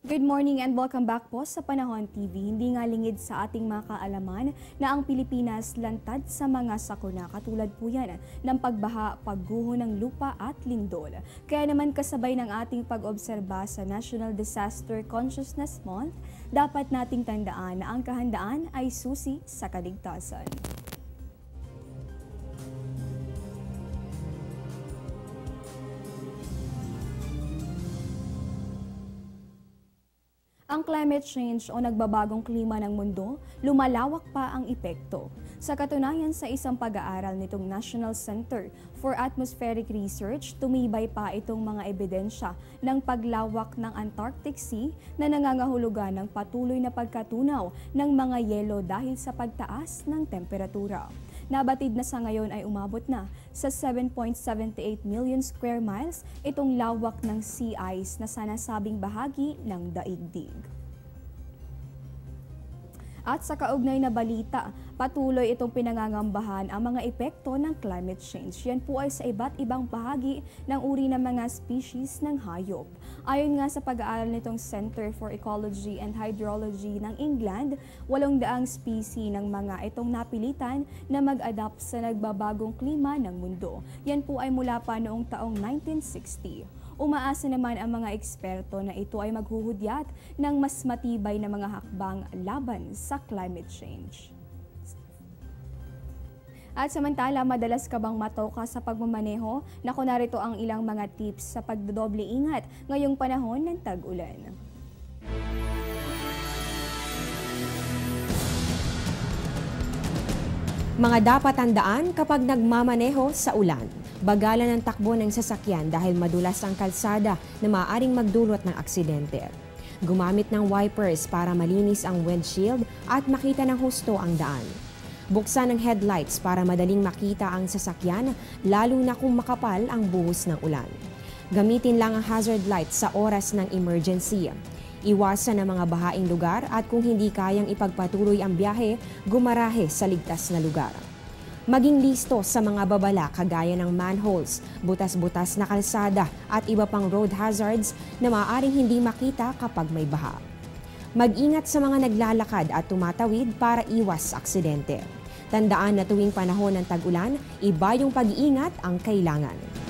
Good morning and welcome back po sa Panahon TV. Hindi nga lingid sa ating mga kaalaman na ang Pilipinas lantad sa mga sakuna. Katulad po yan ng pagbaha, pagguho ng lupa at lindol. Kaya naman kasabay ng ating pag-obserba sa National Disaster Consciousness Month, dapat nating tandaan na ang kahandaan ay susi sa kaligtasan. Ang climate change o nagbabagong klima ng mundo, lumalawak pa ang epekto. Sa katunayan sa isang pag-aaral nitong National Center for Atmospheric Research, tumibay pa itong mga ebidensya ng paglawak ng Antarctic Sea na nangangahulugan ng patuloy na pagkatunaw ng mga yelo dahil sa pagtaas ng temperatura. Nabatid na sa ngayon ay umabot na sa 7.78 million square miles itong lawak ng sea ice na sanasabing bahagi ng daigdig. At sa kaugnay na balita, patuloy itong pinangangambahan ang mga epekto ng climate change. Yan po ay sa iba't ibang bahagi ng uri ng mga species ng hayop. Ayon nga sa pag-aaral nitong Center for Ecology and Hydrology ng England, 800 species ng mga itong napilitan na mag-adapt sa nagbabagong klima ng mundo. Yan po ay mula pa noong taong 1960. Umaasa naman ang mga eksperto na ito ay maghuhudyat ng mas matibay na mga hakbang laban sa climate change. At samantala, madalas ka bang matoka sa pagmamaneho? Naku, narito ang ilang mga tips sa pagdodoble ingat ngayong panahon ng tag-ulan. Mga dapat tandaan kapag nagmamaneho sa ulan. Bagalan ang takbo ng sasakyan dahil madulas ang kalsada na maaaring magdulot ng aksidente. Gumamit ng wipers para malinis ang windshield at makita ng husto ang daan. Buksan ang headlights para madaling makita ang sasakyan, lalo na kung makapal ang buhos ng ulan. Gamitin lang ang hazard lights sa oras ng emergency. Iwasan ang mga bahaing lugar at kung hindi kayang ipagpatuloy ang biyahe, gumarahe sa ligtas na lugar. Maging listo sa mga babala kagaya ng manholes, butas-butas na kalsada at iba pang road hazards na maaaring hindi makita kapag may baha. Mag-ingat sa mga naglalakad at tumatawid para iwas aksidente. Tandaan na tuwing panahon ng tag-ulan, iba yung pag-iingat ang kailangan.